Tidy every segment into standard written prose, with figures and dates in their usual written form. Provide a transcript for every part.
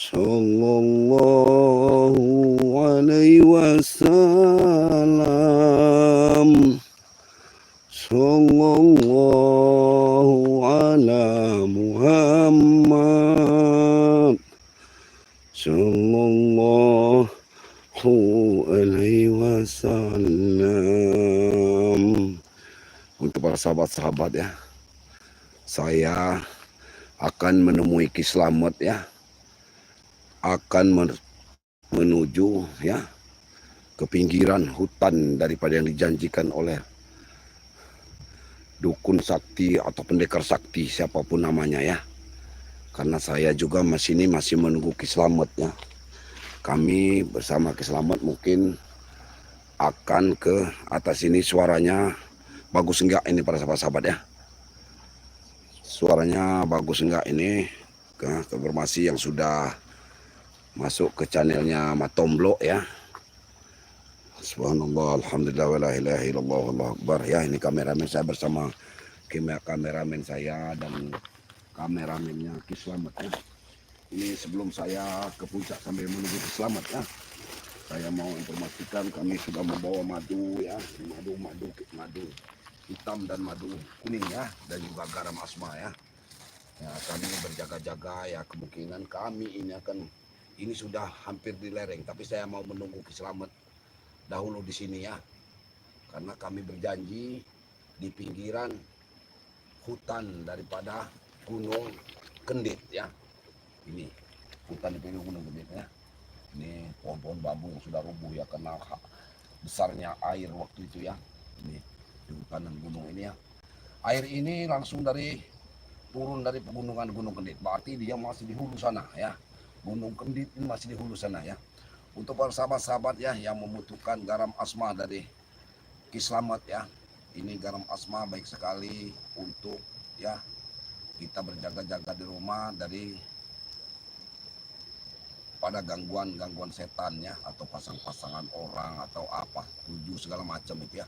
Sallallahu alaihi wasallam. Sallallahu ala Muhammad. Sallallahu alaihi wasallam. Untuk para sahabat-sahabat ya, saya akan menemui Ki Slamet ya, akan menuju ya ke pinggiran hutan daripada yang dijanjikan oleh dukun sakti atau pendekar sakti siapapun namanya ya. Karena saya juga masih menunggu Ki Slamet ya. Kami bersama Ki Slamet mungkin akan ke atas ini. Suaranya bagus enggak ini para sahabat-sahabat ya? Suaranya bagus enggak ini? Konfirmasi yang sudah masuk ke channelnya Matomblo ya. Subhanallah, alhamdulillah, wala ilaha illallah, wallahu akbar ya. Ini kameramen saya bersama kameramen saya dan kameramennya Ki Slamet ya. Ini sebelum saya ke puncak sambil menunggu Ki Slamet ya, saya mau informasikan kami sudah membawa madu ya, madu hitam dan madu kuning ya, dan juga garam asma ya. Ya, kami berjaga-jaga ya, kemungkinan kami ini sudah hampir di lereng, tapi saya mau menunggu Ki Slamet dahulu di sini ya, karena kami berjanji di pinggiran hutan daripada Gunung Kendit ya. Ini hutan di pinggir Gunung Kendit ya. Ini pohon-pohon bambu yang sudah rubuh ya karena besarnya air waktu itu ya. Ini di hutan dan gunung ini ya. Air ini langsung turun dari pegunungan Gunung Kendit. Berarti dia masih di hulu sana ya. Gunung Kendit ini masih di hulu sana ya. Untuk para sahabat-sahabat ya yang membutuhkan garam asma dari Ki Slamet ya. Ini garam asma baik sekali untuk ya kita berjaga-jaga di rumah pada gangguan setan ya, atau pasang-pasangan orang atau apa, tujuh segala macam itu ya.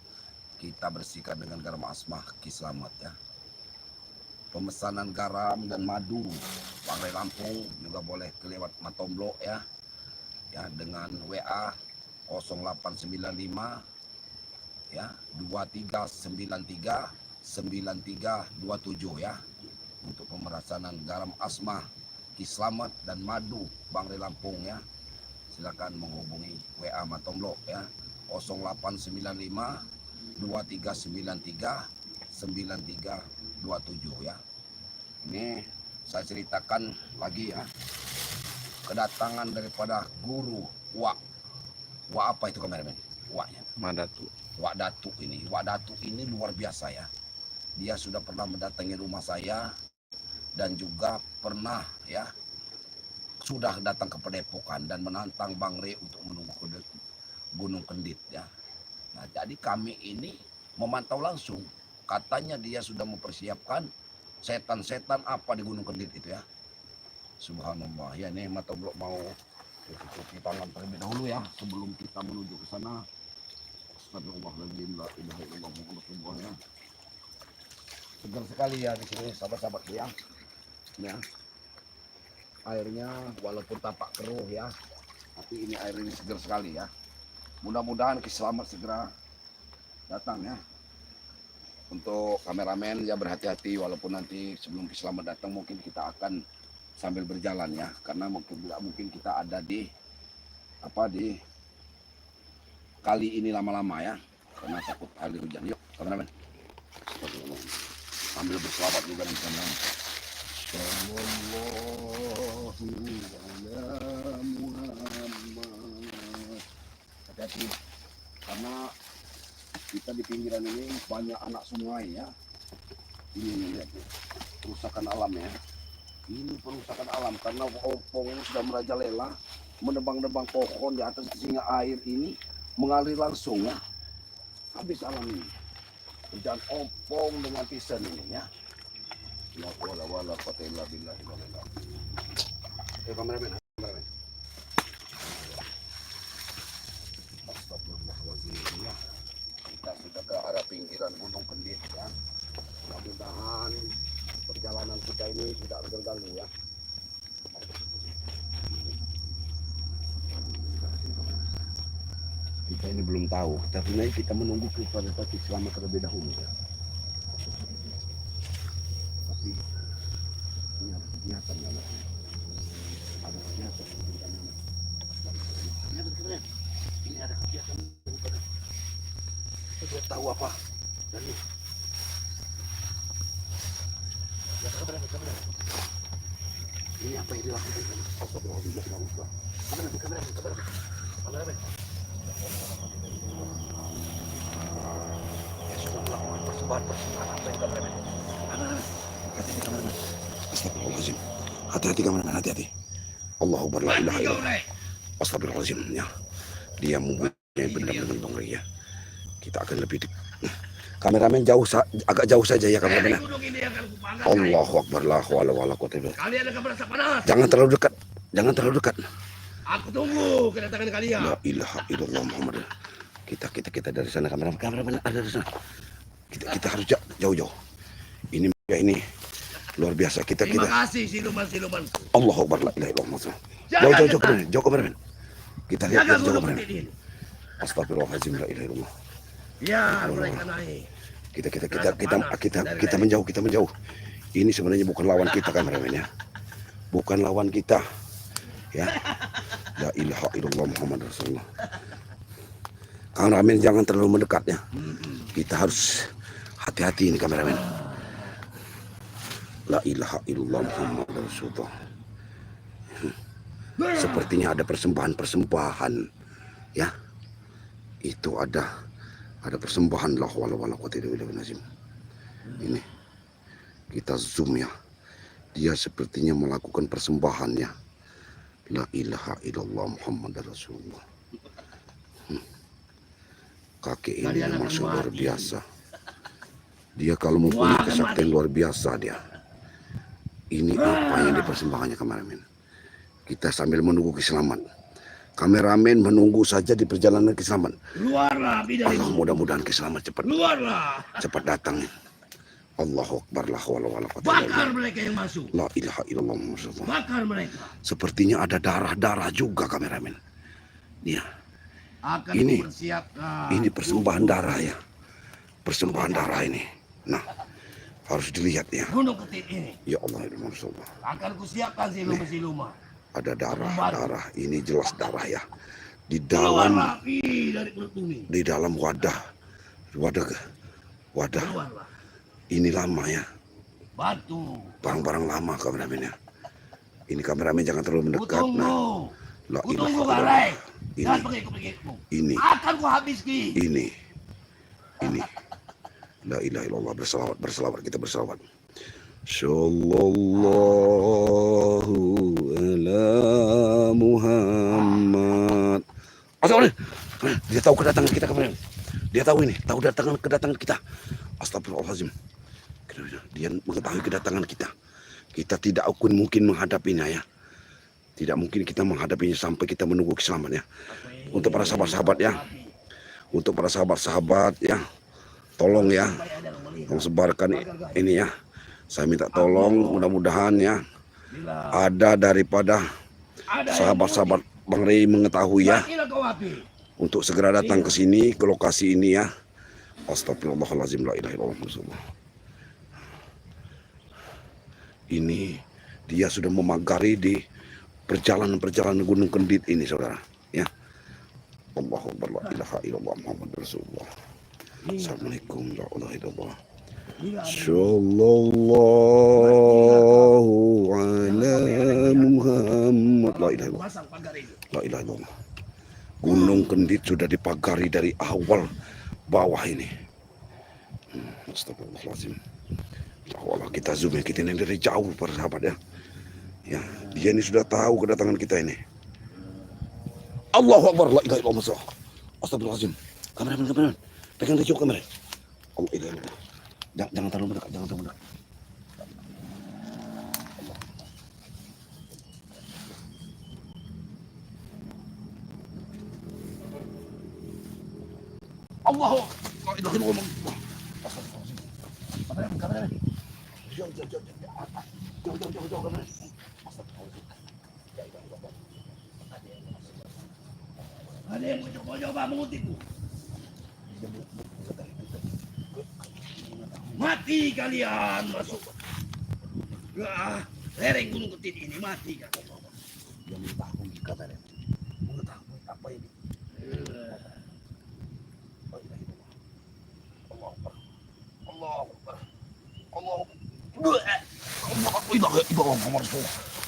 Kita bersihkan dengan garam asma Ki Slamet ya. Pemesanan garam dan madu Bangrai Lampung juga boleh kelewat Matomblo ya. Ya, dengan WA 0895 ya 2393 ya, untuk pemesanan garam asma Ki Slamet dan madu Bangrai Lampung ya. Silakan menghubungi WA Matomblo ya 0895 2393 ya. Ini saya ceritakan lagi ya, kedatangan daripada guru Wak apa itu kameramen? Waknya Wak Datuk ini. Wak Datuk ini luar biasa ya. Dia sudah pernah mendatangi rumah saya dan juga pernah ya sudah datang ke Padepokan dan menantang Bang Re untuk menunggu ke Gunung Kendit ya. Nah, jadi kami ini memantau langsung. Katanya dia sudah mempersiapkan setan-setan apa di Gunung Kendit itu ya. Subhanallah ya. Ini Matomblo mau cuci tangan terlebih dahulu ya sebelum kita menuju ke sana. Astagfirullahaladzim, la ilaha illallah Muhammadur Rasulullah ya. Segar sekali ya di sini sahabat-sahabat ya. Ya. Airnya walaupun tampak keruh ya, tapi ini air ini segar sekali ya. Mudah-mudahan Ki Slamet segera datang ya. Untuk kameramen ya berhati-hati, walaupun nanti sebelum Ki Slamet datang mungkin kita akan sambil berjalan ya, karena mungkin kita ada di kali ini lama-lama ya, karena takut air hujan. Yuk kameramen, sambil berselawat juga di sana. Sallallahu ala Muhammad. Hati-hati, karena kita di pinggiran ini banyak anak sungai ya. Ini lihat nih, kerusakan alam ya. Ini perusakan alam karena ompong ini sudah merajalela, menebang-nebang pohon di atas, sehingga air ini mengalir langsung ya. Habis alam ini. Hujan ompong dengan pisan ini ya. La wala wala fatilla billahi wala. Kameramen. Astagfirullahaladzim ya. Kita sudah ke arah pinggiran Gunung Kendit ya. Mudah-mudahan perjalanan kita ini tidak terganggu ya. kita ini belum tahu, tapi kita menunggu kepada Kaki Selamat terlebih dahulu ya. Tapi ini ada kegiatan anak. Ada kegiatan anak. Ini ada kegiatan daripada kita tidak tahu apa. Dan ini ya, kabar. Ini apa yang dilakukan? Astagfirullah. Kabar. Ya sudah melakukan persembahan apa yang kabar? Hati-hati kameramen. Astagfirullahaladzim. Hati-hati kameramen, hati-hati. Allahu Akbar, la ilaha illallah. Astagfirullahaladzim. Ya. Dia mempunyai benda-benda ngeri ya. Kita akan lebih kameramen jauh, agak jauh saja ya kameramen. Allahu Akbar, la hawla wala quwwata illa billah. Kalian akan merasa panas. Jangan terlalu dekat. Aku tunggu kedatangan kalian. La ilaha illallah Muhammad. Kita dari sana kameramen ada di sana. Kita harus jauh-jauh. Ini luar biasa kita. Terima kasih siluman. Allahu Akbar, la ilaha illallah. Jauh kameramen. Kita lihat jauh kameramen. Astagfirullahaladzim, la ilaha illallah. Ya, mereka naik. Kita menjauh. Ini sebenarnya bukan lawan kita kameramen ya. Bukan lawan kita. Ya. La ilaha illallah Muhammad Rasulullah. Kameramen jangan terlalu mendekat ya. Kita harus hati-hati ini kameramen. La ilaha illallah Muhammad Rasulullah. Sepertinya ada persembahan ya. Itu ada persembahan la hawla wala quwwata illa billah. Ini kita zoom ya. Dia sepertinya melakukan persembahan ya. La ilaha illallah Muhammad Rasulullah. Kakek ini memang luar biasa. Dia kalau mempunyai kesaktian luar biasa dia. Ini apa yang dipersembahkannya kameramen. Kita sambil menunggu Kiselamat. Kameramen menunggu saja di perjalanan Kiselamat. Luarlah bidadari. Allah mudah-mudahan Kiselamat cepat datang. Allahu Akbar, la hawla wala quwwata illa billah. Bakar mereka yang masuk. La ilaha illallah Muhammad. Bakar mereka. Sepertinya ada darah juga kameramen. Dia. Ini persembahan darah ya. Persembahan darah ini. Nah, harus dilihat ya. Gunung Ketit ini. Ya Allah, ya Rasulullah. Akan kusiapkan siluman. Ada darah. Ini jelas darah ya. Di dalam wadah. Ini lama ya. Batu. Barang-barang lama kameramen ya. Ini kameramen jangan terlalu mendekat. Nah. Tunggu Balai. Jangan pergi-pergimu. Ini. Akan ku habis ki. Ini. La ilaha illallah, berselawat kita berselawat. Sallallahu ala Muhammad. Dia tahu kedatangan kita kameramen. Dia tahu kedatangan kita. Astagfirullahaladzim. Dia mengetahui kedatangan kita. Kita tidak mungkin menghadapinya ya. Tidak mungkin kita menghadapinya sampai kita menunggu Kiselamat ya. Untuk para sahabat-sahabat ya. Untuk para sahabat-sahabat ya. Tolong ya. Tolong sebarkan ini ya. Saya minta tolong mudah-mudahan ya. Ada daripada sahabat-sahabat Bang Rey mengetahui ya. Untuk segera datang ke sini, ke lokasi ini ya. Astagfirullahaladzim, la ilaha illallah. Ini dia sudah memagari di perjalanan Gunung Kendit ini saudara ya. Allahu Akbar, la ilaha illallah Muhammad Rasulullah. Assalamualaikum warahmatullahi wabarakatuh. Sallallahu ala Muhammad. La ilaha illallah. Gunung Kendit sudah dipagari dari awal bawah ini. Astagfirullahaladzim. Allah, kita zoom ya, kita ini dari jauh para sahabat ya. Ya, dia ini sudah tahu kedatangan kita ini. Allahu Akbar, la ilaha illallah. Astagfirullahaladzim. Kameramen. Pegang dari jauh kamera. Allah ilaha illallah. Jangan terlalu mendekat, Allahu Akbar, la ilaha illallah. Kameramen. Jauh kameramen. Ada yang coba mengutipku. Mati kalian masuk. Lereng Gunung Ketit ini mati kan. Dia mengetahui katanya. Mengetahui apa ini.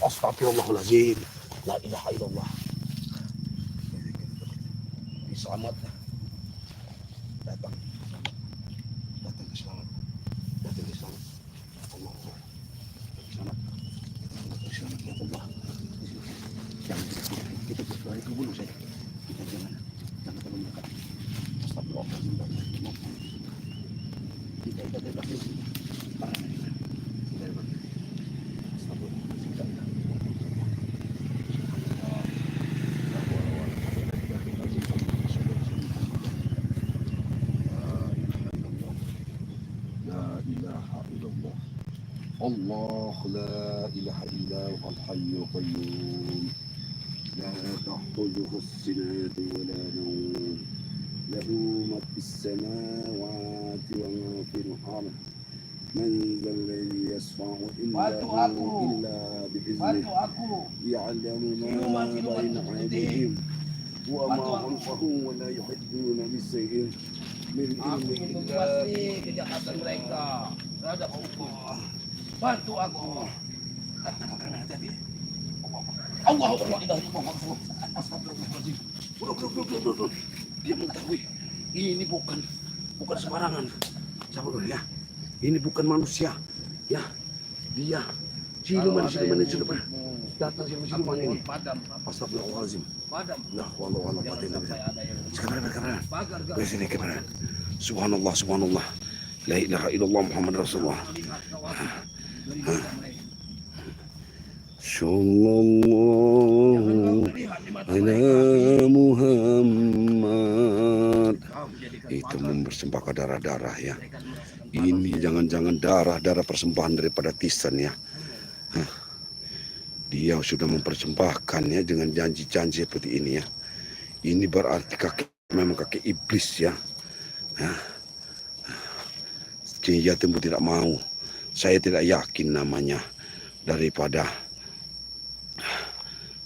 Astagfirullahaladzim. La ilaha illallah. Selamat. Datang ke selamat. Datang ke selamat. Allah. Selamat. Selamat ya Allah. Jangan kita berlari ke bulu saja. Kita jangan terlalu dekat. Astagfirullahaladzim. Kita belakang. الله لا إله إلا هو الحي القيوم لا تأخذه السنة ولا نوم له ما في السماوات وما في الأرض من ذا الذي يشفع إلا بإذنه يعلم ما بين أيديهم وما خلفهم ولا يحيطون بشيء من علمه إلا kejahatan mereka terhadap Allah. Bantu aku. Allah Astagfirullahaladzim. Dia mengetahui ini bukan sembarangan. Sabar ya. Ini bukan manusia. Ya. Dia siluman yang sudah datang siluman ini. Astagfirullahaladzim. Nah, walau sekarang. Sini kamera. Subhanallah, subhanallah. La ilaha illallah Muhammad Rasulullah. Sallallahu ala Muhammad. Itu mempersembahkan darah-darah ya. Ini jangan-jangan darah-darah persembahan daripada Tisan ya. Dia sudah mempersembahkan ya dengan janji-janji seperti ini ya. Ini berarti memang kaki iblis ya. Dia tentu tidak mau. Saya tidak yakin namanya daripada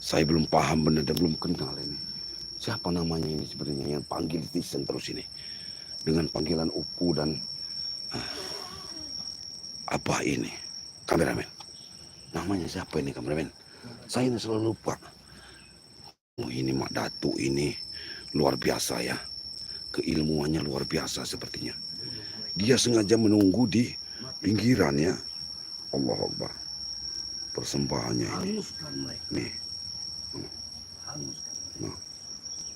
saya belum paham benar dan belum kenal ini. Siapa namanya ini sebenarnya yang panggil Tisan terus ini dengan panggilan Upu dan apa ini? Kameramen. Namanya siapa ini kameramen? Saya selalu lupa. Oh, ini Mak Datu ini luar biasa ya. Keilmuannya luar biasa sepertinya. Dia sengaja menunggu di pinggiran ya. Allah Akbar. Persembahannya ini. Nih. Nah.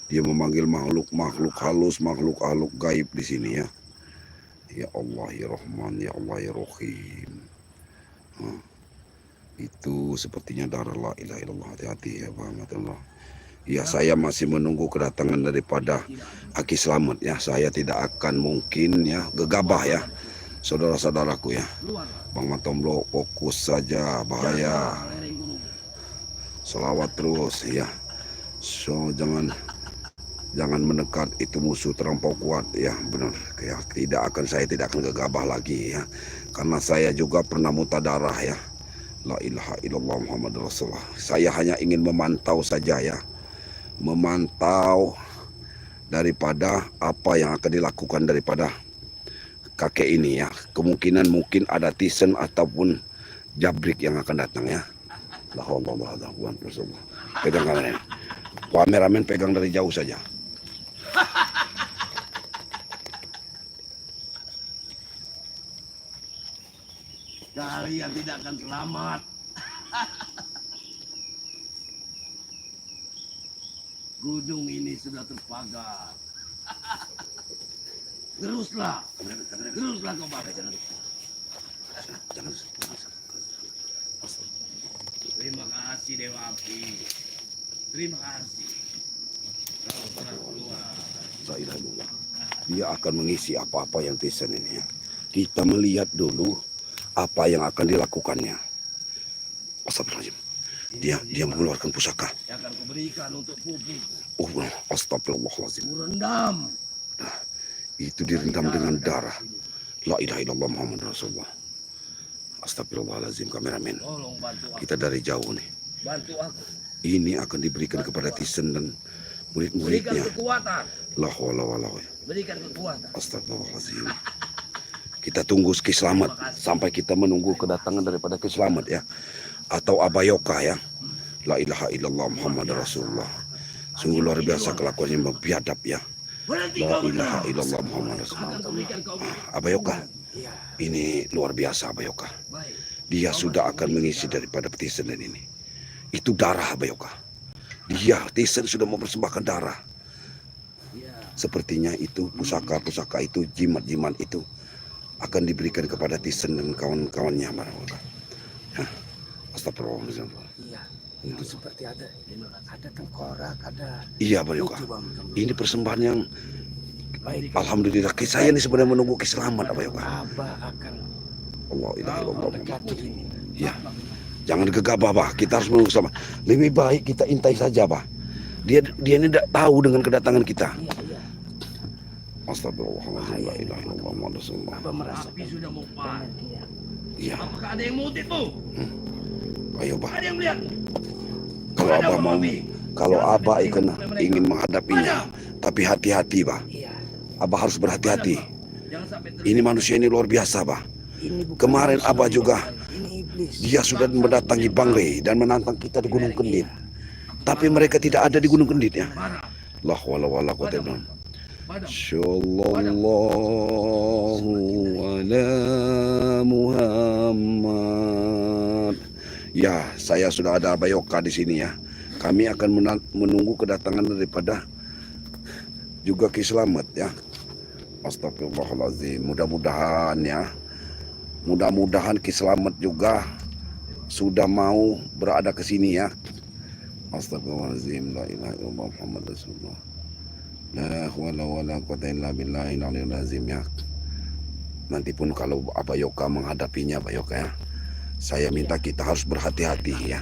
Dia memanggil makhluk halus, makhluk gaib di sini ya. Ya Allah ya Rahman, ya Allah ya Rahim. Itu sepertinya darah la ilaha illallah. Hati-hati ya Allah. Ya saya masih menunggu kedatangan daripada Aki Slamet ya. Saya tidak akan mungkin ya gegabah ya. Saudara-saudaraku ya. Bang Matomblo fokus saja, bahaya. Selawat terus ya. So jangan mendekat, itu musuh terlampau kuat ya, benar ya. Saya tidak akan gegabah lagi ya. Karena saya juga pernah muntah darah ya. La ilaha illallah Muhammad Rasulullah. Saya hanya ingin memantau saja ya. Memantau daripada apa yang akan dilakukan daripada kakek ini ya. Kemungkinan mungkin ada Tisan ataupun Jabrik yang akan datang ya. La haula wala quwwata illa billah. Pegang kamera. Kameramen pegang dari jauh saja. Kalian tidak akan selamat. Gunung ini sudah terpagar. Teruslah kau pakai. Jangan. Terima kasih Dewa Api. Terima kasih. Kau telah keluar. Dia akan mengisi apa-apa yang Tisan ini ya. Kita melihat dulu apa yang akan dilakukannya. Astagfirullahaladzim. Dia mengeluarkan pusaka. Yang akan kuberikan untuk Pupu. Oh, astagfirullahaladzim. Rendam. Itu direndam dengan darah. La ilaha illallah Muhammad Rasulullah. Astagfirullahaladzim, kameramen. Tolong bantu aku. Kita dari jauh nih. Bantu aku. Ini akan diberikan kepada Tisen dan Berikan murid-muridnya. kekuatan. La hawla wala quwwata. Berikan kekuatan. Astagfirullahaladzim. Kita tunggu Ki Slamet sampai kita menunggu kedatangan daripada Ki Slamet ya. Atau Abayoka ya. La ilaha illallah Muhammad Rasulullah. Sungguh luar biasa kelakuannya biadab ya. La ilaha illallah Muhammad Rasulullah. Abayoka. Ini luar biasa Abayoka. Dia sudah akan mengisi daripada Tisen ini. Itu darah Abayoka. Dia Tisen sudah mempersembahkan darah. Sepertinya itu pusaka-pusaka itu, jimat-jimat itu akan diberikan kepada Tisen dan kawan-kawannya. Astagfirullahaladzim. Iya. Itu seperti ada tengkorak, ada. Iya Abayoka. Ini persembahan yang baik. Alhamdulillah. Saya ini sebenarnya menunggu Ki Slamet Abayoka. Abah akan Allah ilaha illallah. mendekati ini. Ya. Jangan gegabah, Bah. Kita harus menunggu sama. Lebih baik kita intai saja, Bah. Dia ini tidak tahu dengan kedatangan kita. Iya. Astagfirullahaladzim. La ilaha illallah Muhammad Rasulullah. Abah merasa api sudah mau padam. Iya. Apakah ada yang mengutipmu? Ayo, Bah. Ada yang melihat? Kalau Abah mau, kalau Abah ingin menghadapinya, tapi hati-hati, Bah. Iya. Abah harus berhati-hati. Jangan sampai Ini manusia ini luar biasa, Bah. Kemarin Abah juga, dia sudah mendatangi Bangre dan menantang kita di Gunung Kendit. Tapi mereka tidak ada di Gunung Kendit ya. La hawla wala quwwata illa billah. Sallallahu ala Muhammad. Ya, saya sudah ada Abayoka di sini ya. Kami akan menunggu kedatangan daripada juga Ki Slamet ya. Astagfirullahaladzim. Mudah-mudahan ya. Mudah-mudahan Ki Slamet juga sudah mau berada ke sini ya. Astagfirullahaladzim. La ilaha illallah Muhammad Rasulullah. La hawla wala quwwata illa billahil aliyyil azim ya. Nanti pun kalau Abayoka menghadapinya Abayoka ya. Saya minta kita harus berhati-hati ya.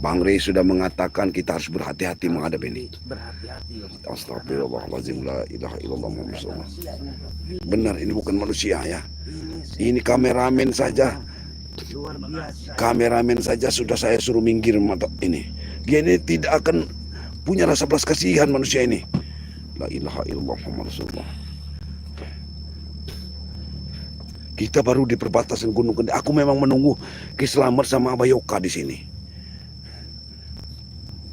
Bang Rey sudah mengatakan kita harus berhati-hati menghadapi ini. berhati-hati. Astagfirullahaladzim. La ilaha illallah Muhammad Rasulullah. Benar ini bukan manusia ya. Ini kameramen saja. Luar biasa. Kameramen saja sudah saya suruh minggir mata ini. Dia ini tidak akan punya rasa belas kasihan manusia ini. La ilaha illallah Muhammad Rasulullah. Kita baru di perbatasan Gunung Kendit. Aku memang menunggu Ki Slamet sama Abayoka di sini.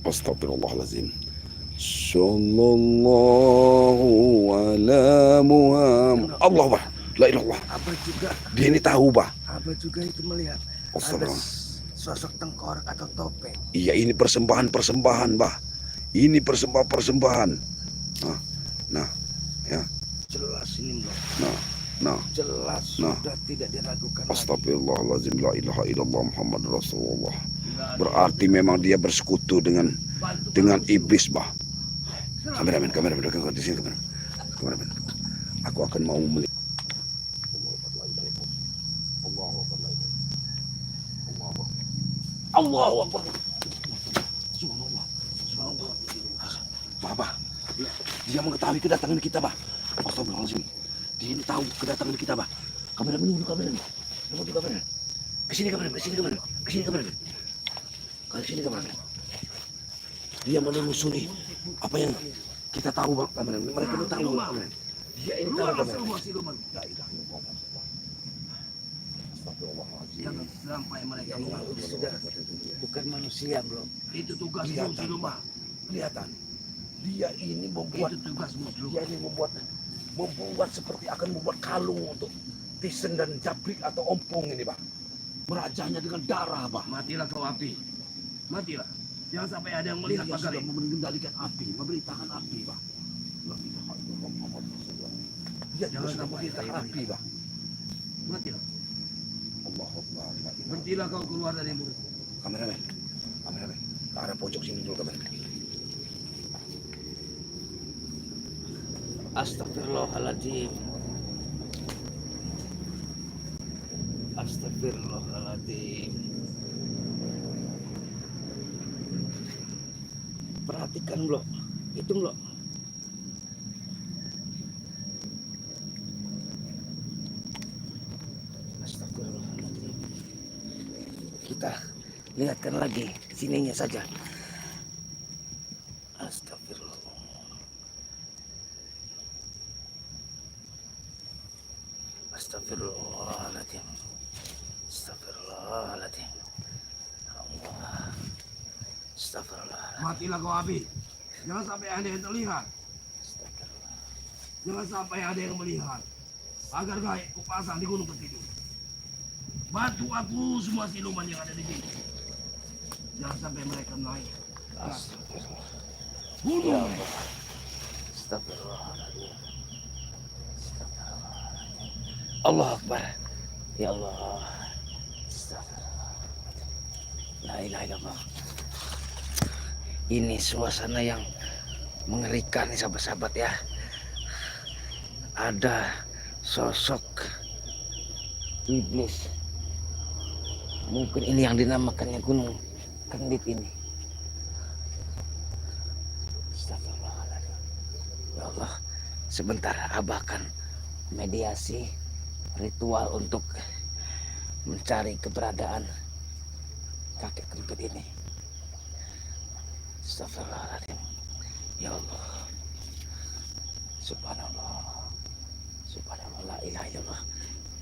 Astagfirullahaladzim. Sallallahu ala Muhammad. Allah, Bah. La ilallah. Abah juga. Dia ini tahu, Bah. Abah juga itu melihat ada Astagfirullah. sosok tengkorak atau topeng. Iya, ini persembahan-persembahan, Bah. Ini persembahan-persembahan. Nah, ya. Jelas ini bro. Nah. Jelas Nah. sudah tidak diragukan lagi. Astagfirullahaladzim. La ilaha illallah Muhammad Rasulullah. Berarti memang dia bersekutu dengan iblis, Bah. Kameramen, di sini kameramen. Aku akan mau melihat. Allahu Akbar. Subhanallah. Bah. Dia mengetahui kedatangan kita, Bah. Astagfirullahaladzim. Dia ini tahu kedatangan kita, Bah. Kameramen dulu, kameramen. Kesini kameramen. Dia menelusuri apa yang kita tahu, Bang. Kameramen. Mereka itu tahu, kameramen. Dia ini tahu, kameramen. Jangan sampai mereka sudah bukan manusia bro. Itu tugas Siluman. Kelihatan. Dia ini membuat Itu tugasmu. dia ini membuat seperti akan membuat kalung untuk Tisen dan Jabrik atau Ompong ini, Bang. Merajanya dengan darah, Bang. Matilah kau api. Matilah. Jangan sampai ada yang melihat Dia pagar sudah ini. mengendalikan api, memberitakan api, Bang. Dia Jangan sudah sampai memberitakan ada yang api, Bang. Matilah. Allahu Akbar. Berhentilah kau keluar dari mulut. Kameramen. Ke arah pojok sini dulu, kameramen. Astagfirullahaladzim. Perhatikan bro. Hitung lo. Astagfirullahaladzim. Kita lihatkan lagi sininya saja. Astagfirullah. Astagfirullahaladzim. Astagfirullahaladzim. Allah. Astagfirullahaladzim. Matilah kau Abi. Jangan sampai ada yang terlihat. Jangan sampai ada yang melihat. Agar gaib ku pasang di gunung Ketidu. Bantu aku semua siluman yang ada di sini. Jangan sampai mereka naik. Astagfirullah. Bunuh mereka. Astagfirullahaladzim. Astagfirullahaladzim. Allah Akbar. Ya Allah. Astagfirullahaladzim. La ilaha illallah. Ini suasana yang mengerikan nih sahabat-sahabat ya. Ada sosok iblis. Mungkin ini yang dinamakannya Gunung Kendit ini. Astagfirullahaladzim. Ya Allah, sebentar Abah akan mediasi ritual untuk mencari keberadaan kakek kentut ini. Astagfirullahaladzim. Ya Allah. Subhanallah. Subhanallah. La ilaha illallah.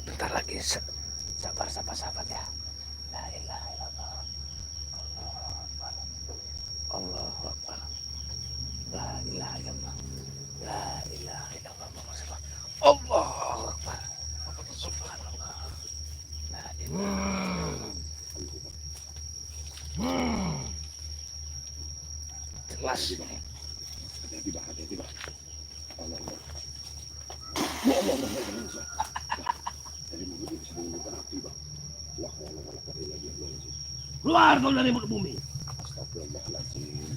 Bentar lagi sabar sahabat ya. La ilaha illallah. Allahu Akbar. Allahu Akbar. La ilaha illallah. La ilaha illallah. Allahu Akbar. Subhanallah. La ilaha. Jelas ini. Hati-hati bah, hati-hati bah. Allah Allah. Ya Allah Allah. Dari mulut itu sedang bukan hati bah. La haula wala quwwata illa billah. Keluar kau dari mulut bumi. Astagfirullahaladzim.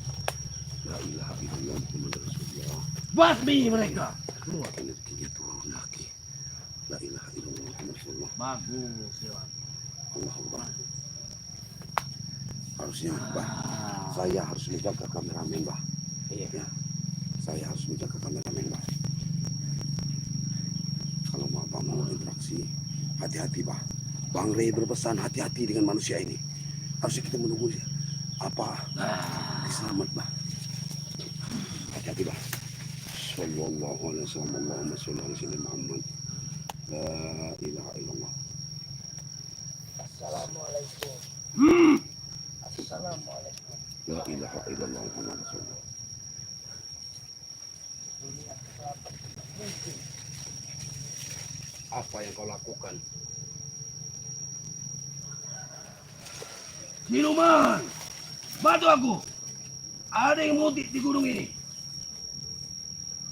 La ilaha illallah Muhammadur Rasulullah. Basmi mereka. Keluar energinya turun lagi. La ilaha illallah Muhammadur Rasulullah. Bagus ya. Allah Allah. Harusnya bah, saya harus menjaga kameramen bah. Iya. Ya, saya harus menjaga kameramen bah. Kalau bapak mau interaksi, hati-hati bah. Bang Rey berpesan hati-hati dengan manusia ini. Harusnya kita menunggu apa selamat bah. Hati-hati bah. Sallallahu alaihi wasallam. Allahumma sholli ala sayyidina Muhammad. La ilaha illallah. Assalamualaikum. Assalamualaikum. La ilaha illallah Muhammad Rasulullah. Apa yang kau lakukan? Siluman, bantu aku. Ada yang mutik di gunung ini.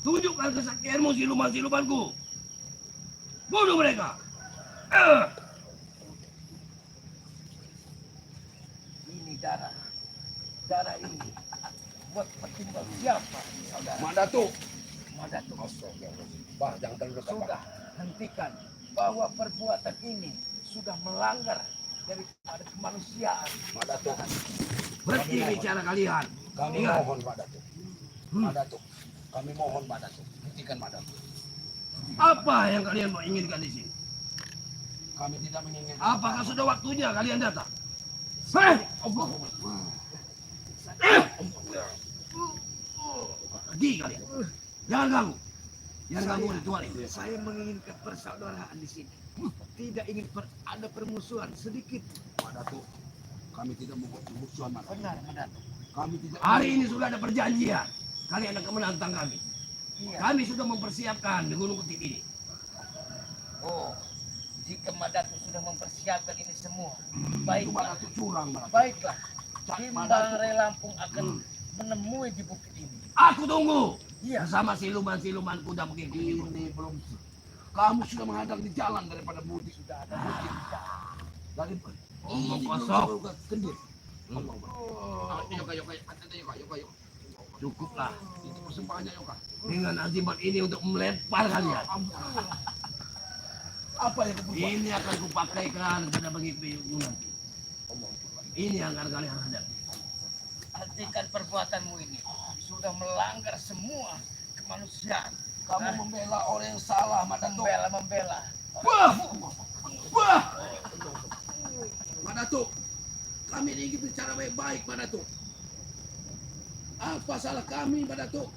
Tunjukkan kesaktianmu siluman-silumanku. Bunuh mereka. Ini darah ini buat pertimbang siapa saudara? Mandatu. Mandatu. Bah, jangan terlalu Sudah hentikan bahwa perbuatan ini sudah melanggar daripada kemanusiaan. Mandatu. Berhenti bicara kalian. Kami Ingat. mohon Pak Datuk. Pak Datuk. Kami mohon Pak Datuk. Hentikan Pak Datuk. Apa yang kalian mau inginkan di sini? Kami tidak menginginkan. Apakah sudah waktunya kalian datang? Allah. Pergi kalian. Jangan ganggu. Jangan ganggu ritual ini. Saya menginginkan persaudaraan di sini. Tidak ingin ada permusuhan sedikit. Pak Datuk, kami tidak membuat permusuhan Pak. Benar, benar. Kami tidak. Hari ini sudah ada perjanjian. Kalian akan menantang kami. Iya. Kami sudah mempersiapkan di Gunung Ketik ini. Oh, jika Madatu sudah mempersiapkan ini semua, Itu Pak baiklah, Datuk curang Pak. baiklah. Pak Timbang Datuk. Rey Lampung akan menemui di bukit ini. Aku tunggu. Iya. Bersama siluman-siluman kuda mengikuti. Ini belum. Kamu sudah menghadang di jalan daripada budi. Sudah ada bukit. Dari Omong ini kosong. belum kendir. Yuk. Cukuplah. Itu persembahannya yuk. Dengan azimat ini untuk melempar kalian. Apa yang kau buat? Ini akan kupakaikan pada pengikutmu nanti. Ini yang akan kalian hadapi. Hentikan perbuatanmu ini. Sudah sudah melanggar semua kemanusiaan. Kamu membela orang yang salah, Madatuk. Membela. Wah! Wah! Madatuk, kami ingin bicara baik-baik, Madatuk. Apa salah kami, Madatuk?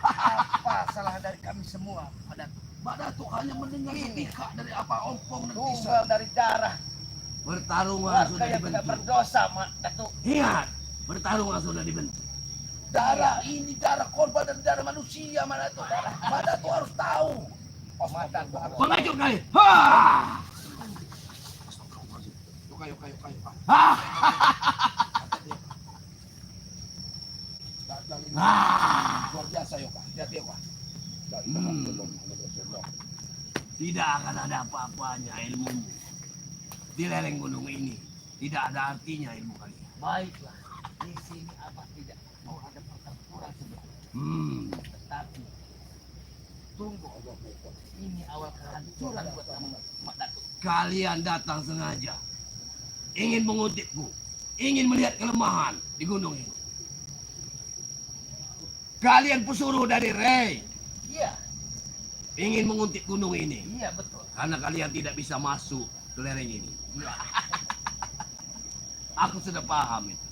Apa salah dari kami semua, Madatuk hanya mendengar setika dari apa ompong dan Tunggal kisah. dari darah Pertarungan warga sudah yang tidak dibentuk. berdosa, Datuk. Ingat, pertarungan sudah dibentuk. Darah ini darah korban dan darah manusia, Madatuk. Madatuk harus tahu. Datuk harus Pengajuk kali. Ha! Kayu. Luar biasa, Yoka. Hati-hati, Yoka. Tidak akan ada apa-apanya ilmumu di lereng gunung ini. Tidak ada artinya ilmu kalian. baiklah. Di sini Abah tidak mau ada pertempuran sebenarnya. Tetapi tunggu, ini awal kehancuran buat kamu, Datuk. Kalian datang sengaja ingin mengutipku, ingin melihat kelemahan di gunung ini. Kalian pesuruh dari Rey Iya, ingin mengutip gunung ini iya betul. karena kalian tidak bisa masuk ke lereng ini. Iya. Aku sudah paham itu.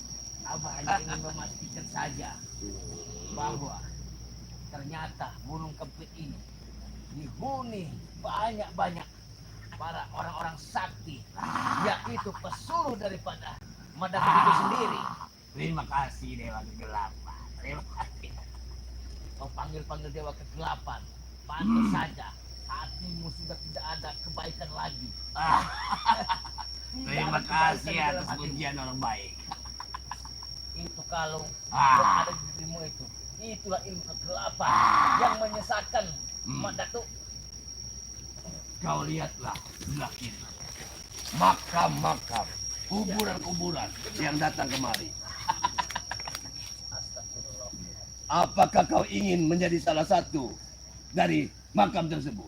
Abah hanya ingin memastikan saja bahwa ternyata gunung Kempit ini dihuni banyak-banyak para orang-orang sakti, yaitu pesuruh daripada Madatuk itu sendiri. Terima kasih Dewa Kegelapan. Terima kasih. Kau panggil-panggil dewa kegelapan, pantas saja hatimu sudah tidak ada kebaikan lagi. Terima Tidak ada kasih kebaikan di dalam atas hatimu. pujian orang baik. Itu kalung Ah. yang ada di dirimu itu, itulah ilmu kegelapan yang menyesatkan Datuk. Kau lihatlah sebelah kiri. Makam-makam, kuburan-kuburan yang datang kemari. Astagfirullah. Apakah kau ingin menjadi salah satu dari makam tersebut?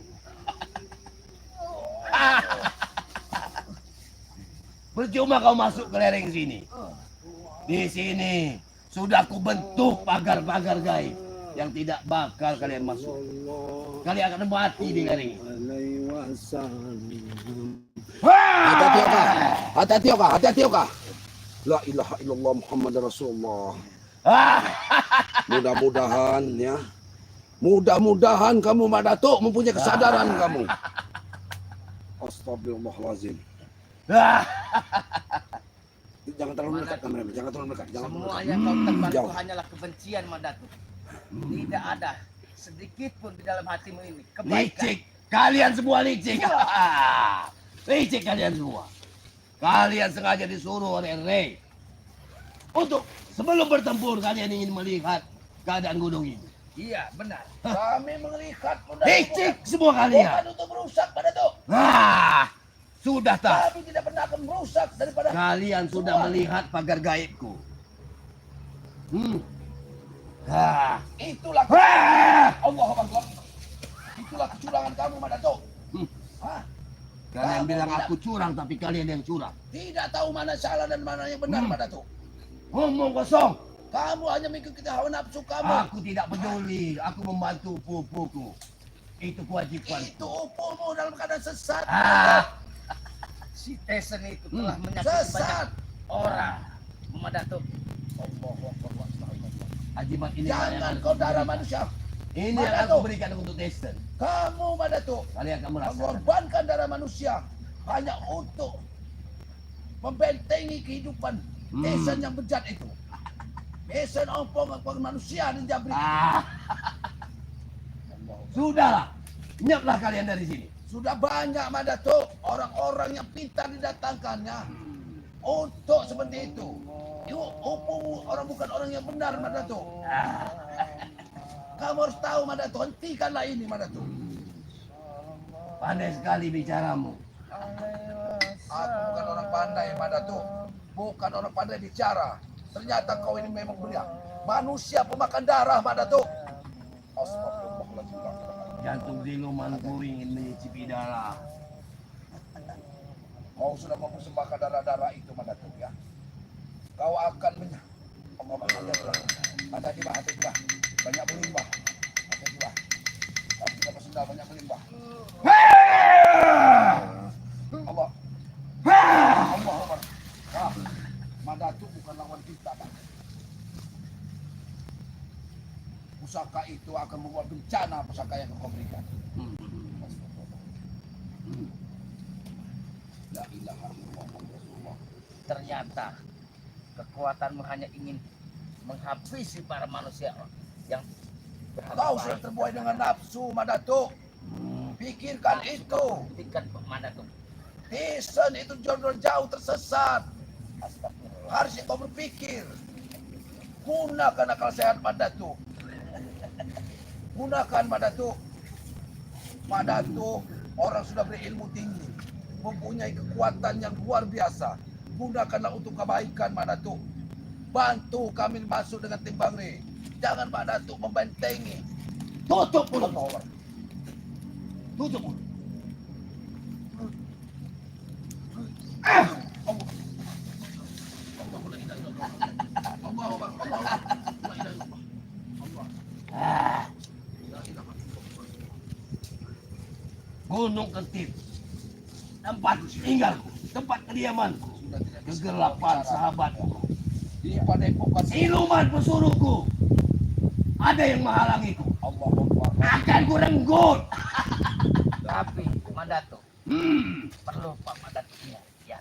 Percuma kau masuk ke lereng sini. Di sini sudah aku bentuk pagar-pagar gaib yang tidak bakal kalian masuk. Kalian akan mati di lereng ini. Hati-hati Oka, hati-hati Oka, hati-hati Oka. La ilaha illallah Muhammad Rasulullah. Mudah-mudahan ya. Mudah-mudahan kamu Madatuk mempunyai kesadaran kamu. Astagfirullahalazim. Jangan terlalu dekat kamera, jangan terlalu dekat. Jangan terlalu Semua dekat. yang kau tebar itu Jauh. hanyalah kebencian, Datuk. Tidak ada sedikit pun di dalam hatimu ini kebaikan. Licik, kalian semua licik. Licik kalian semua. Kalian sengaja disuruh oleh Rey untuk sebelum bertempur kalian ingin melihat keadaan gunung ini. Iya, benar. Kami melihat Licik semua kalian. bukan untuk merusak, Madatuk. Sudah tak? Kami tidak pernah akan merusak daripada Kalian sudah semua. melihat pagar gaibku. Itulah Allahu Akbar. Itulah kecurangan kamu, Madatuk. Hah? Kalian Kamu bilang tidak- aku curang, tapi kalian yang curang. Tidak tahu mana salah dan mana yang benar, Madatuk. Ngomong kosong. Kamu hanya mengikuti hawa nafsu kamu. Aku tidak peduli. Aku membantu pupuku. Itu kewajiban. Itu upumu dalam keadaan sesat. Si Tesen itu telah menyakiti Sesat. banyak orang, Datuk. Ajimat ini yang Jangan aku kau darah berikan. manusia. Ini yang Madatuk. aku berikan untuk Tesen. Kamu, Madatuk, Kalian akan merasakan. mengorbankan darah manusia hanya untuk membentengi kehidupan Tesen yang bejat itu. Tesen ompong manusia dan jabrik. Sudahlah. Nyaplah kalian dari sini. Sudah banyak, Madatuk, orang-orang yang pintar didatangkannya untuk seperti itu. Upumu orang bukan orang yang benar, Madatuk. Kamu harus tahu, Madatuk. Hentikanlah ini, Madatuk. Pandai sekali bicaramu. Aku bukan orang pandai, Madatuk. Bukan orang pandai bicara. Ternyata kau ini memang belia. Manusia pemakan darah, Madatuk. Astagfirullahaladzim. Jantung silumanku ingin menyicipi darah. Kau sudah mempersembahkan darah-darah itu, Madatuk, ya. Kau akan Ada di bawah, banyak berlimbah. Ada di bawah. Tapi kita sudah banyak berlimbah. Allah. Allah Akbar. Madatu bukan lawan kita, Pak. Pusaka itu akan membuat bencana pusaka yang kau berikan. La ilaha illallah. Ternyata kekuatanmu hanya ingin menghabisi para manusia yang Kau sudah terbuai dengan nafsu, Madatu. Pikirkan itu. Hentikan Madatu. Tison itu jauh tersesat. Astagfirullah. Harusnya kau berpikir. Gunakan akal sehat, Madatu. Gunakan Madatu. Madatu orang sudah berilmu tinggi, mempunyai kekuatan yang luar biasa. Gunakanlah untuk kebaikan, Madatu. Bantu kami masuk dengan tim Bangre. Jangan Madatu membentengi. Tutup mulut. Tutup mulut. Gunung Kentir, tempat tinggalku, tempat kediamanku, kegelapan sahabatku, Di padepokan siluman pesuruhku, ada yang menghalangiku, Allah Akbar. akan kurenggut. Tapi Madatu, perlu Pak Madatu ingat, ya.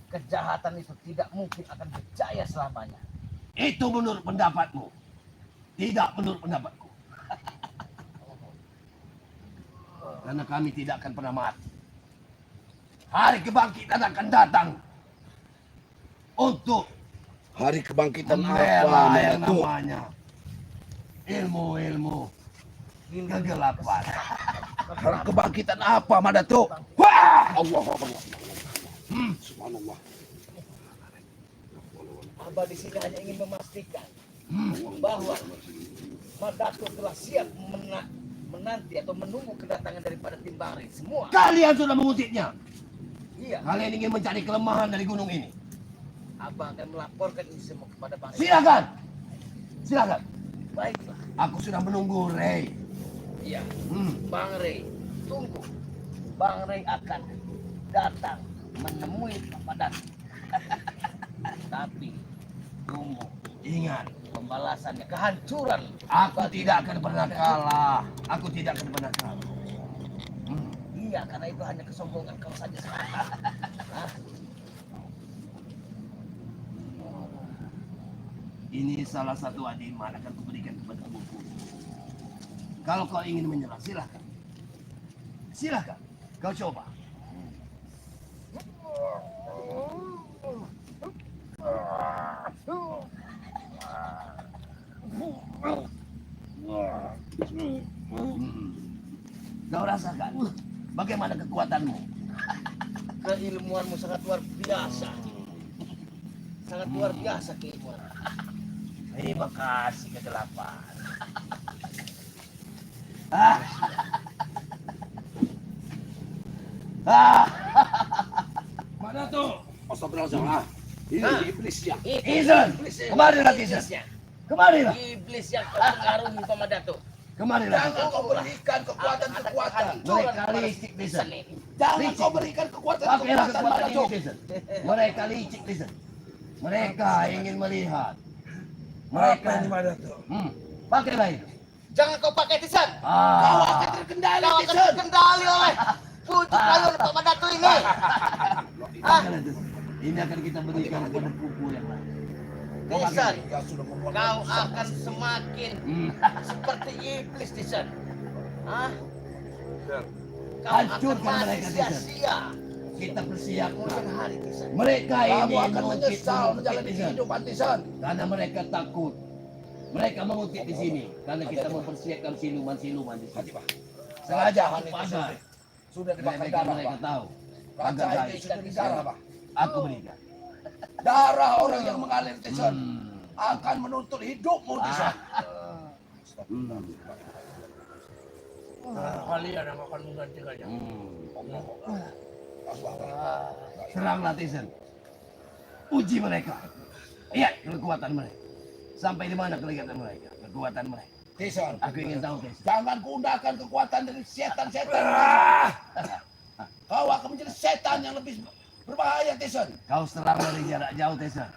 Kejahatan itu tidak mungkin akan berjaya selamanya. Itu menurut pendapatmu, tidak menurut pendapatku. Karena kami tidak akan pernah mati. Hari kebangkitan akan datang untuk Hari kebangkitan apa, membela yang Madatu? namanya ilmu-ilmu kegelapan. Hari kebangkitan apa, Madatu? Wah! Allah Akbar. Subhanallah. Abah di sini hanya ingin memastikan bahwa Madatu telah siap menanti atau menunggu kedatangan daripada tim Bangre semua. Kalian sudah mengutipnya. Iya, Kalian ingin mencari kelemahan dari gunung ini. Abah akan melaporkan ini semua kepada Bangre. Silakan. Silakan. Baiklah. Aku sudah menunggu, Rey. Iya, Hmm. Bang Rey, tunggu. Bang Rey akan datang menemui Pak Madatu. Tapi tunggu, Ingat, pembalasannya, kehancuran. aku tidak akan pernah kalah. Aku tidak akan pernah kalah. Iya, karena itu hanya kesombongan kau saja. Hah? Ini salah satu adiman akan kuberikan kepada buku. Kalau kau ingin menyerah, silakan. Silakan. Kau coba. Kau rasakan bagaimana kekuatanmu? Keilmuanmu sangat luar biasa. Sangat luar biasa keilmuan. Terima kasih kegelapan. Ah. Ah. Madatu. Astagfirullahaladzim. Ini Hah? iblisnya. Izan, kemarilah Izan. Iblisnya. Kemarilah. Iblis yang terpengaruhi Pak Madatu. Kemarilah. Jangan kau berikan kekuatan-kekuatan. Mereka licik Izan. Jangan kau berikan Pakailah kekuatan-kekuatan, kekuatan Madatu. ini Izan. Mereka licik Izan. Mereka ingin melihat. Mereka. Madatu? Pakailah itu. Jangan kau pakai tisan. Kau Ah. akan terkendali, Kau akan Tison. terkendali oleh pucuk rayuan Pak Madatu ini. Pakailah itu. Ini akan kita berikan kepada kuku yang lain. Tisan, Ya, sudah membuat kau akan semakin seperti iblis, Tisan. Hah? Kau akan Hancurkan mati mereka, Tisan. sia-sia. Kita persiapkan. Kemudian hari, Tisan. Mereka Kamu ini akan menyesal menjalani Izan. kehidupan, Tison. Karena mereka takut. Mereka mengutip di sini karena kita mempersiapkan siluman-siluman di sini. Sengaja aku pagar. Sudah dibakar Mereka darah, mereka Pak. tahu. Raja Agar ini baik. sudah didarah, Pak. Aku berikan. Darah orang yang mengalir, Tison, Hmm. akan menuntut hidupmu, Tison. Kalian yang akan menggantikannya. Ah, Seranglah Tyson. Uji mereka. Lihat kekuatan mereka. Sampai di mana kelihatan mereka, kekuatan mereka. Tison, Aku ingin tahu, Tison. jangan gunakan kekuatan dari setan-setan. Kau akan menjadi setan yang lebih berbahaya, Tison. Kau serang dari jarak jauh, Tison.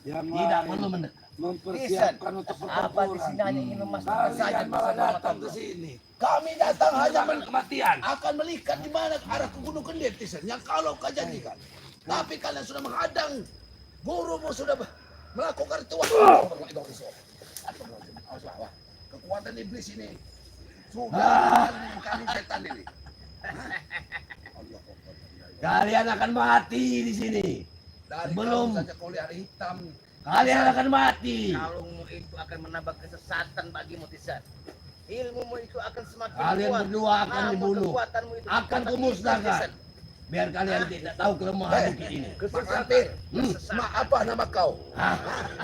Tidak perlu mendekat. Mempersiapkan untuk Apa di sini hanya ingin memastikan saja Kalian malah keselamatan datang ke Allah. sini. Kami datang hanya Kematian. akan melihat di mana arah ke Gunung Kendir, Tison, yang kalau kau janjikan. Tapi kalian sudah menghadang. Gurumu sudah melakukan ritual. Kekuatan iblis ini sudah kali setan ini. Kalian akan mati di sini. Dari Belum. kamu saja kau lihat hitam. Kalian akan mati. Kalungmu itu akan menambah kesesatan bagimu, Tisan. Ilmumu itu akan semakin Kalian kuat. berdua akan Namun dibunuh. kekuatanmu itu Akan tambah kumusnahkan. Tisan. Biar kalian tidak tahu kelemahan bukit ini. Mak Lampir, mak apa nama kau? Hah?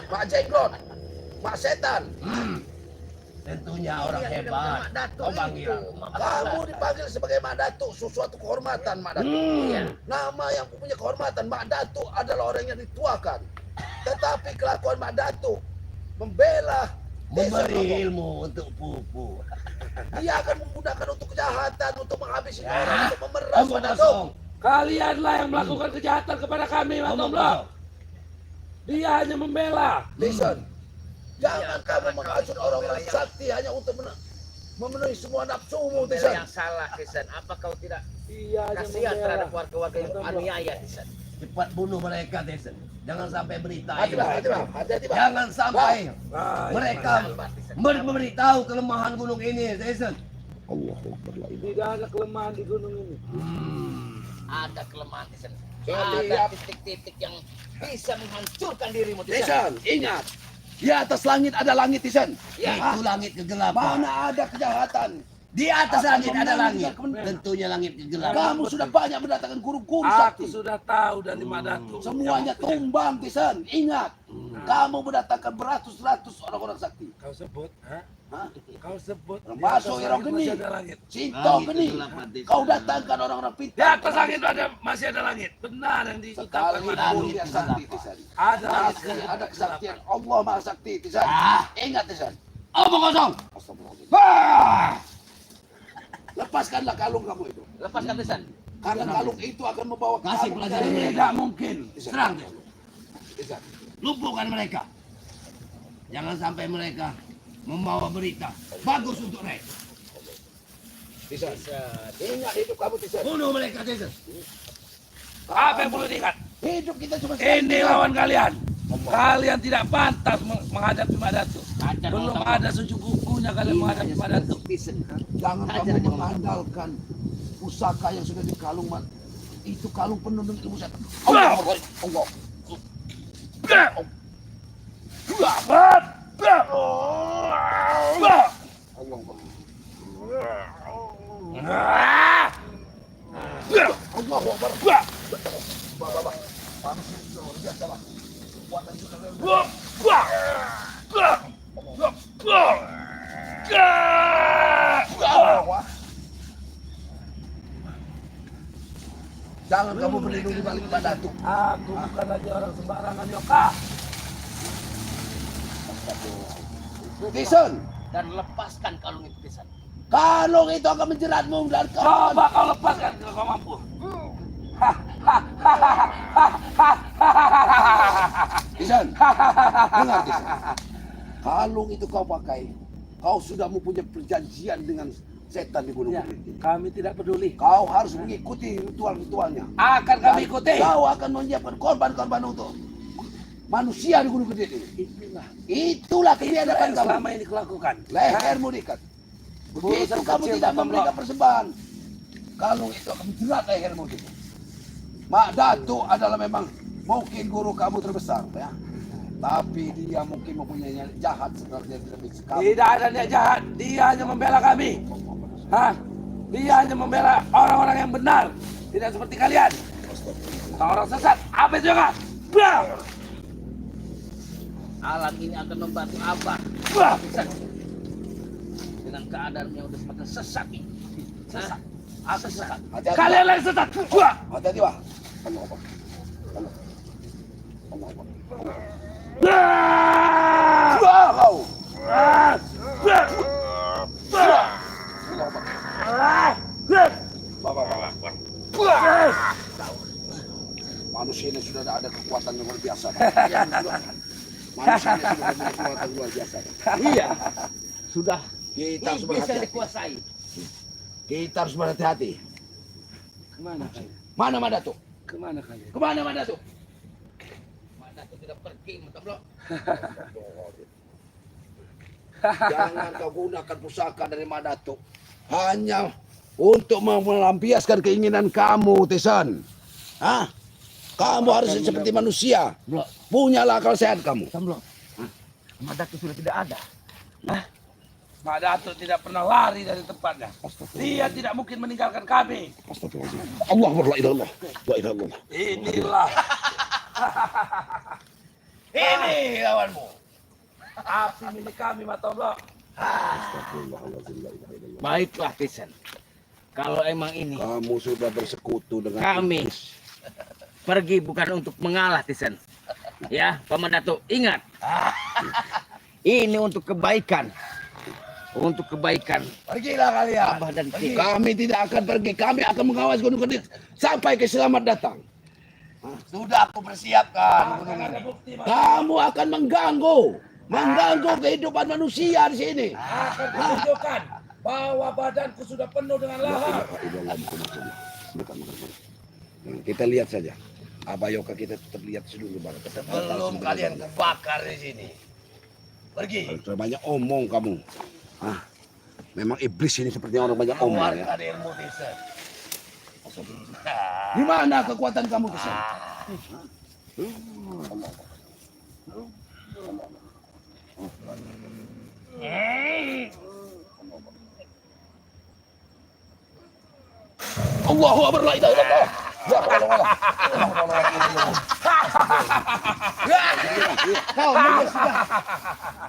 Mak Jenglot, mak setan. Tentunya orang Ini yang hebat. dinamakan Mak Datuk Kau panggil itu. aku. Kamu dipanggil sebagai Mak Datuk, sesuatu kehormatan Mak Datuk. Hmm. Nama yang punya kehormatan Mak Datuk adalah orang yang dituakan. Tetapi kelakuan Mak Datuk membela desa Memberi Lombok. ilmu untuk pupu. Dia akan menggunakan untuk kejahatan, untuk menghabisi orang, Ya. untuk memeras Omong Mak Datuk. kosong. Kalianlah yang melakukan kejahatan kepada kami, Mak Omong Tomblok. kosong. Dia hanya membela. Listen, jangan Ya, kamu karena menghasut kau orang-orang membela sakti hanya untuk memenuhi semua nafsumu, Membela Tisan. yang salah, Tisan. Apa kau tidak Dia hanya kasihan terhadap membela. warga-warga yang aniaya, Tisan? Cepat bunuh mereka, Tyson. Jangan sampai berita Hati ini. bang, hati-hati bang. Jangan sampai Ah, mereka Sabar, Tisan. memberitahu kelemahan gunung ini, Tyson. Allahu Akbar la ilaha Tidak ada kelemahan di gunung ini. Ada kelemahan, Tisan. Jadi, Ada titik-titik yang bisa menghancurkan dirimu, Tisan. Tisan, ingat. Di atas langit ada langit, Tisan. Itu langit kegelapan. Mana ada kejahatan. Di atas Akan langit ada memenangkan langit. kebenaran. Tentunya langit kegelapan. Kamu sudah banyak mendatangkan guru-guru Aku sakti. sudah tahu dari Mak Datuk. Semuanya tumbang, Tisan. Ingat. Kamu mendatangkan beratus-ratus orang-orang sakti. Kau sebut, ha? Hah? Kau sebut. Di Masuk atas Irong langit Geni. masih ada langit. Cinta geni. Kau datangkan orang-orang Di pintar. atas langit masih ada langit. Benar yang diucapkan Sekalipun Mak Datuk. dia sakti, Tisan. Ada langit. Pasti ada kesaktian Allah Maha Sakti, Tisan. Ingat, Tisan. Omong kosong. Astagfirullahaladzim. Ah! Lepaskanlah kalung kamu itu. Lepaskan, Tisan. Karena kalung itu akan membawa Kasih kamu pelajaran ke- tidak mungkin. Serang, Tyson. Tisan. Lumpuhkan mereka. Jangan sampai mereka membawa berita bagus untuk mereka. Tisan. Ingat hidup kamu, Tisan. Bunuh mereka, Tyson. Apa yang perlu diingat? Hidup kita cuma Ini lawan kalian. Kalian tidak pantas menghadapi Mak Datuk. Belum ada secukunya kalian menghadapi Mak Datuk. Jangan kamu mengandalkan pusaka yang sudah di kalung, Man. Itu kalung penuh dengan ilmu setan. Allah. Allah. Allahu Akbar. Manusia itu luar biasa, Bang. Kekuatan sudah luar biasa. Jangan kamu berlindung di balik Mak Datuk. Aku bukan lagi orang sembarangan, Yoka. Tisan, Dan lepaskan kalung itu, Tisan. kalung itu akan menjeratmu dan kau Coba kau lepaskan kalau kau mampu. Tisan, dengar Tisan. Kalung itu kau pakai, kau sudah mempunyai perjanjian dengan setan di Gunung Ya, Kendir. kami tidak peduli. Kau harus mengikuti ritual-ritualnya. Akan kami ikuti. Kau akan menyiapkan korban-korban untuk manusia di Gunung Kendir ini. Itulah ketiadakan Yang kamu. selama ini kulakukan. Lehermu diikat. Begitu Urusan kamu kecil tidak bukan memberikan blok. persembahan, kalung itu akan menjerat lehermu gitu. Mak Datuk adalah memang mungkin guru kamu terbesar, ya. Tapi dia mungkin mempunyai niat jahat sebenarnya lebih sekali. Tidak ada niat jahat. Dia hanya membela kami. Hah? Dia hanya membela orang-orang yang benar. Tidak seperti kalian. Orang sesat. Apa itu, Yoka? Bang! Alam ini akan membantu Abah, Bang! Tisan. Dengan keadaan yang udah semakin sesat ini. Sesat. Sesat. Hati-hati. Kalian yang sesat. Bang! Hati-hati, Pak. Allah Akbar. Allah. Allah Akbar. Bang! Manusia sudah punya kekuatan luar biasa. Iya. Sudah Kita harus iblis yang berhati-hati. dikuasai. Kita harus berhati-hati. Kemana kalian? Mana Madatuk? Kemana kalian? Kemana Madatuk? Madatuk tidak pergi, Madatuk. Jangan kau gunakan pusaka dari Madatuk hanya untuk melampiaskan keinginan kamu, Tisan. Hah? Kamu harus seperti manusia. Blok, Punyalah akal sehat kamu. Blok. Madatuk sudah tidak ada. Pak Datuk tidak pernah lari dari tempatnya. Dia tidak mungkin meninggalkan kami. Astagfirullahaladzim. Allah la ilaha illallah. La ilaha illallah. Inilah. Ini lawanmu. Api milik kami, Matoblok. Astagfirullahaladzim. La ilaha illallah. Baiklah, Tisan. Kalau emang ini Kamu sudah bersekutu dengan kami iblis. pergi bukan untuk mengalah, Tisan. Ya, Paman Datuk, ingat. Ini untuk kebaikan. Untuk kebaikan Pergilah kalian. Abah dan Ki. Kami tidak akan pergi. Kami akan mengawasi Gunung Kedit sampai ke selamat datang. Sudah aku persiapkan gunung ini. Kamu akan mengganggu kehidupan manusia di sini. Akan kutunjukkan bahwa badanku sudah penuh dengan lahar. Kita lihat saja. Abayoka kita tetap lihat dulu Bang. Sebelum kalian kebakar di sini. Pergi. Sudah banyak omong kamu. Memang iblis ini seperti orang banyak omong ya. Keluarkan ilmu Tisan. Di mana kekuatan kamu Tisan? Allahu Akbar, la ilaha illallah. Ya Allah.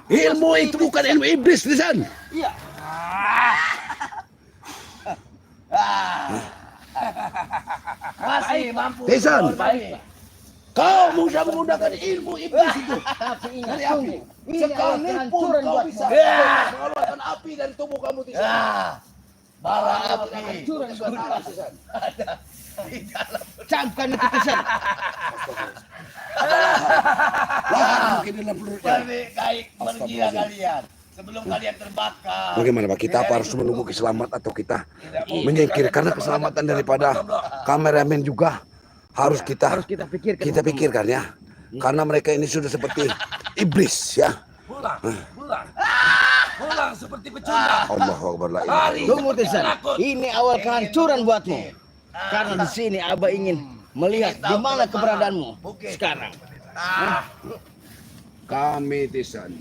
Ilmu itu bukan ilmu iblis, Tisan. Iya. Masih mampu. Tisan. Baik. Kau bisa menggunakan ilmu iblis itu. Tapi ingat, Dari api. ini adalah Sekalipun kehancuran kau buatmu. bisa mengeluarkan api dari tubuh kamu, Tisan. Bara api. Kehancuran buatmu. Tisan. Camkan itu, Tisan. Wah, mungkin dalam perutnya. Lebih baik pergilah kalian. Sebelum kalian terbakar. Bagaimana Pak? Kita apa harus menunggu keselamatan atau kita menyingkir? Karena keselamatan daripada kameramen juga harus kita pikirkan. kita pikirkan ya. Karena mereka ini sudah seperti iblis ya. Pulang. Pulang seperti pecundang. Allahu Akbar, la ilaha illallah. Tunggu, Tisan. Ini awal kehancuran buatmu. Karena di sini Abah ingin melihat di mana keberadaanmu sekarang. Kami Tisan,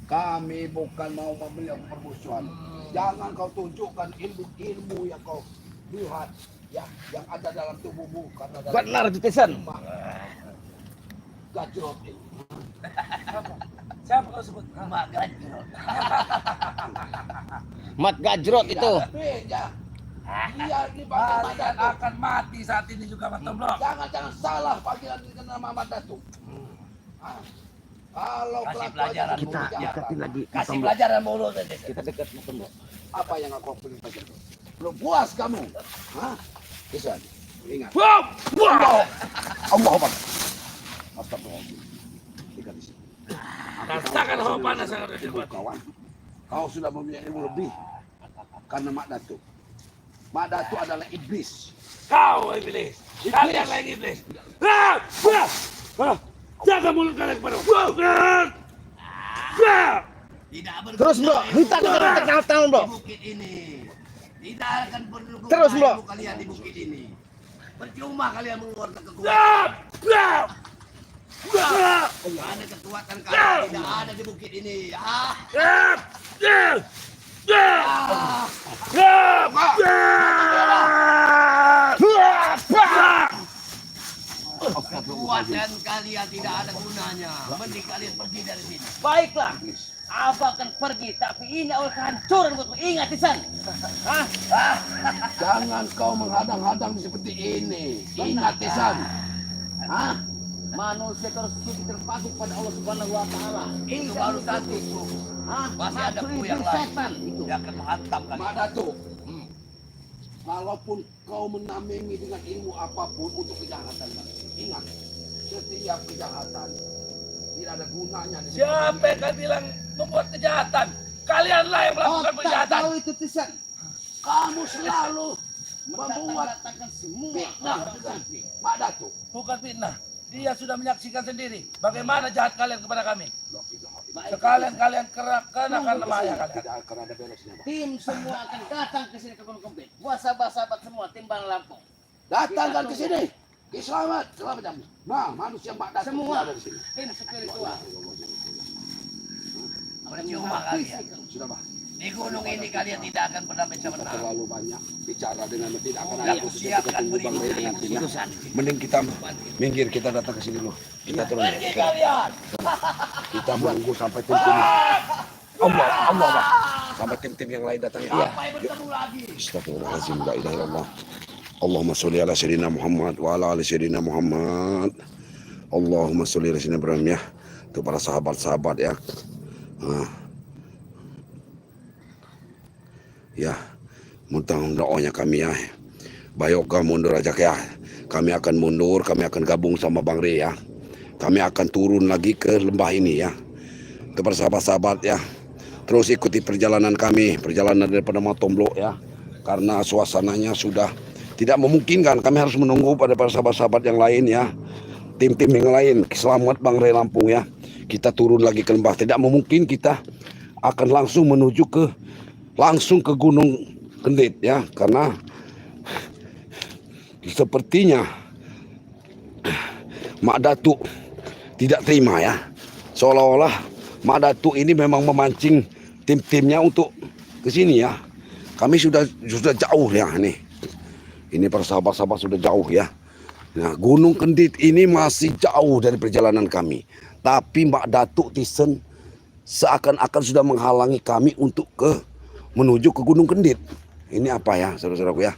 kami bukan mau membeli permusuhan. Jangan kau tunjukkan ilmu yang kau lihat ya, yang ada dalam tubuhmu karena dalam Benar itu, Tisan. gajrot ini. Siapa kau sebut? Mak Gajrot. Mat Gajrot itu. Beda. Dia dipakai Kalian Madatuk. akan mati saat ini juga, Matoblok. Jangan salah panggilan dengan nama Madatuk. Kalau Kasih kelakuan pelajaran itu Kita jahat, dekati lagi. Kasih pelajaran mulut nanti. Kita dekat Matoblok. apa yang aku perintahkan? Belum puas kamu? Hah? Tisan, ingat. Wow! Allah, Allah Akbar. Astagfirullahaladzim. Ikat di sini. Rasakan hawa panas yang ada di Ibu mata. kawan, kau sudah mempunyai ilmu lebih karena Mak Datuk. Mak Datuk adalah iblis. Kau iblis. Kalian lagi iblis. Jaga mulut kalian kepada tidak Terus, Bro. Minta dekat tangan, Bro. di bukit ini. Tidak akan berdukung Terus, Bro. ilmu kalian di bukit ini. Percuma kalian mengeluarkan kekuatan. Karena kekuatan kalian tidak ada di bukit ini. Kekuatan kalian tidak ada gunanya. Mending kalian pergi dari sini. Baiklah. Abah akan pergi, tapi ini awal kehancuran buatmu. Ingat, Tisan. Hah? Jangan kau menghadang-hadang seperti ini. Ingat Tisan. Hah? Manusia terus terpaku pada Allah Subhanahu wa taala. Itu baru satu. Hah? Masih ada Nafsu ku yang iblis lain. setan itu. Dia akan menghantam Mak kalian. Datuk. Kalaupun kau menamimi dengan ilmu apapun untuk kejahatan, ingat, setiap kejahatan tidak ada gunanya. Siapa yang kalian bilang membuat kejahatan? Kalianlah yang melakukan kejahatan. tahu itu Tisan. Kamu selalu membuat semua. fitnah dengan Mak Datuk. Bukan fitnah. Dia sudah menyaksikan sendiri bagaimana jahat kalian kepada kami. Sekalian kalian kenakan lemahnya kalian. Tidak akan ada beresnya. Pak. Tim semua akan datang ke sini ke Gunung Kempit. Buat sahabat-sahabat semua timbang Lampung. Datangkan ke sini. Selamat jamu. Nah, manusia Mak Datuk Semua. ada di sini. Tim spiritual. Percuma kalian. Sudah, Pak. Di gunung ini kalian tidak akan pernah bisa menang. Terlalu banyak bicara dengan tidak akan Aku ada siapkan Bang Ray dengan tim. keputusan. Mending kita minggir, kita datang ke sini dulu. Kita turun. Pergi kalian. Kita menunggu sampai tim-tim. Allah, Pak. Sampai tim-tim yang lain datang ya. Sampai bertemu lagi. Astagfirullahaladzim, la ilaha illallah. Allahumma sholli ala sayyidina Muhammad wa ala ali sayyidina Muhammad. Allahumma sholli ala sayyidina Ibrahim ya. Itu para sahabat-sahabat ya. Ya, mudah doanya kami ya. Bayoga mundur aja ya. Kami akan mundur, kami akan gabung sama Bang Ray ya. Kami akan turun lagi ke lembah ini ya. Kepada sahabat-sahabat ya. Terus ikuti perjalanan kami, perjalanan daripada Matomblok ya. Karena suasananya sudah tidak memungkinkan, kami harus menunggu pada para sahabat-sahabat yang lain ya. Tim-tim yang lain, selamat Bang Ray Lampung ya. Kita turun lagi ke lembah, tidak memungkin kita akan langsung menuju ke Gunung Kendit ya, karena sepertinya Mak Datuk tidak terima ya. Seolah-olah Mak Datuk ini memang memancing tim-timnya untuk ke sini ya. Kami sudah jauh ya nih. Ini para sahabat-sahabat sudah jauh ya. Nah, Gunung Kendit ini masih jauh dari perjalanan kami. Tapi Mak Datuk Tisen seakan-akan sudah menghalangi kami untuk menuju ke Gunung Kendit. Ini apa ya, saudara-saudaraku ya.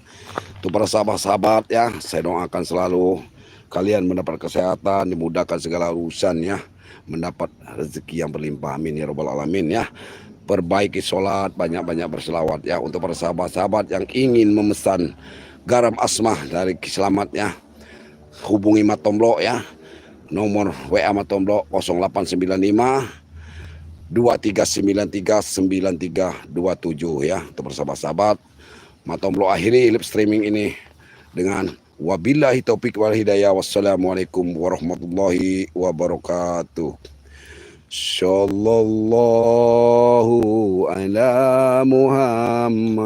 Untuk para sahabat-sahabat ya, saya doakan selalu kalian mendapat kesehatan, dimudahkan segala urusan ya, mendapat rezeki yang berlimpah. Amin ya rabbal alamin ya. Perbaiki sholat, banyak-banyak berselawat ya. Untuk para sahabat-sahabat yang ingin memesan garam asmah dari Kiselamat ya, hubungi Matomblok ya. Nomor WA Matomblok 0895 23939327 ya. Untuk sahabat-sahabat, Matomblok akhiri live streaming ini dengan wabillahi taufik wal hidayah. Wassalamualaikum warahmatullahi wabarakatuh. Sallallahu ala Muhammad.